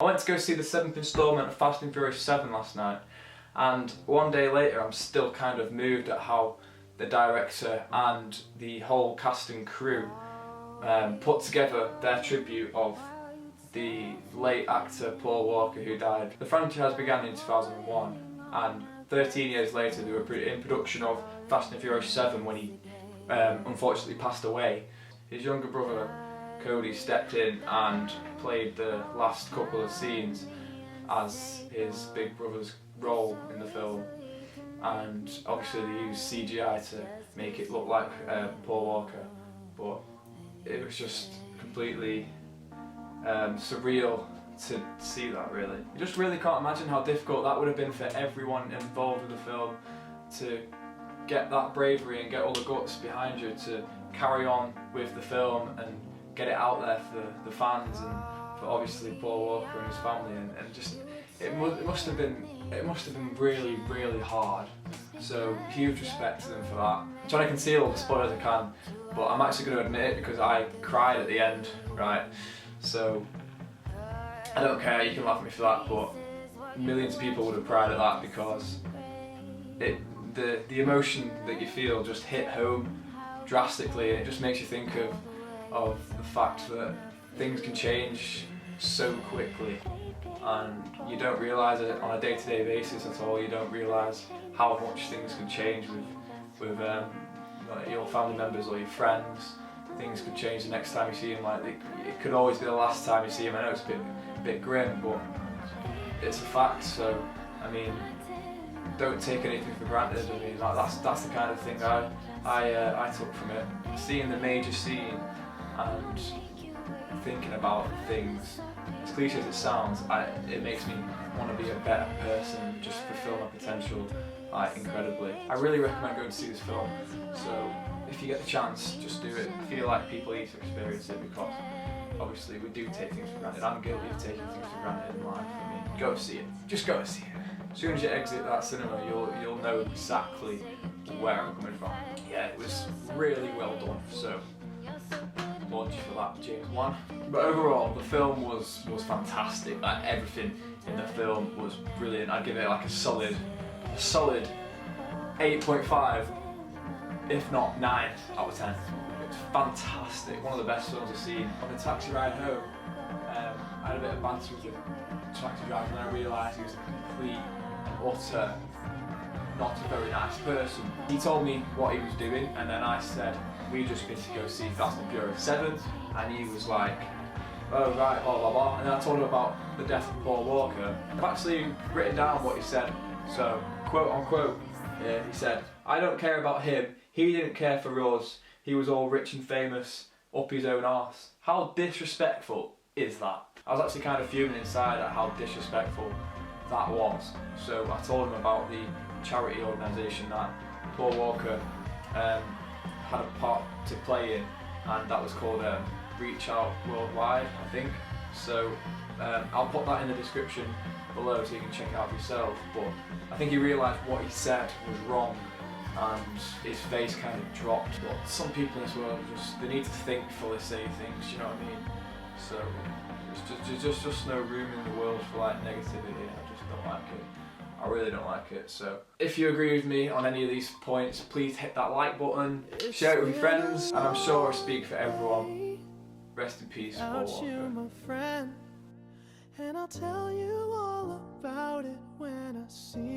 went to go see the 7th instalment of Fast and Furious 7 last night, and one day later I'm still kind of moved at how the director and the whole cast and crew put together their tribute of the late actor Paul Walker, who died. The franchise began in 2001, and 13 years later they were in production of Fast and Furious 7 when he unfortunately passed away. His younger brother Cody stepped in and played the last couple of scenes as his big brother's role in the film, and obviously they used CGI to make it look like Paul Walker, but it was just completely surreal to see that, really. You just really can't imagine how difficult that would have been for everyone involved in the film to get that bravery and get all the guts behind you to carry on with the film and get it out there for the fans and for obviously Paul Walker and his family, and just it must have been really, really hard. So huge respect to them for that. I'm trying to conceal all the spoilers I can, but I'm actually going to admit it because I cried at the end, right? So I don't care, you can laugh at me for that, but millions of people would have cried at that because the emotion that you feel just hit home drastically, and it just makes you think of the fact that things can change so quickly and you don't realise it on a day-to-day basis at all. You don't realise how much things can change with your family members or your friends. Things could change the next time you see them. Like it could always be the last time you see them. I know it's a bit grim, but it's a fact. So I mean, don't take anything for granted. I mean, that's the kind of thing I took from it. Seeing the major scene and thinking about things, as cliche as it sounds, it makes me want to be a better person, just fulfill my potential incredibly. I really recommend going to see this film, so if you get the chance, just do it. I feel like people need to experience it because obviously we do take things for granted. I'm guilty of taking things for granted in life. I mean, go see it. Just go see it. As soon as you exit that cinema, you'll know exactly where I'm coming from. Yeah, it was really well done, so applaud you for that, James Wan. But overall, the film was fantastic. Like everything in the film was brilliant. I'd give it like a solid 8.5, if not 9 out of 10. It was fantastic. One of the best films I've seen. On the taxi ride home, I had a bit of banter with the taxi driver, and I realised he was a complete and utter not a very nice person. He told me what he was doing, and then I said, we just been to go see Fast and Furious 7, and he was like, oh right, blah blah blah, and then I told him about the death of Paul Walker. I've actually written down what he said, so quote unquote, yeah, he said, I don't care about him, he didn't care for us, he was all rich and famous, up his own arse. How disrespectful is that? I was actually kind of fuming inside at how disrespectful that was, so I told him about the charity organisation that Paul Walker had a part to play in, and that was called Reach Out Worldwide, I think. So I'll put that in the description below so you can check it out for yourself. But I think he realised what he said was wrong, and his face kind of dropped. But some people in this world they need to think before they say things, you know what I mean? So there's just no room in the world for like negativity. I just don't like it. I really don't like it. So if you agree with me on any of these points, please hit that like button, share it with your friends, and I'm sure I speak for everyone. Rest in peace, Paul Walker. And I'll tell you all about it when I see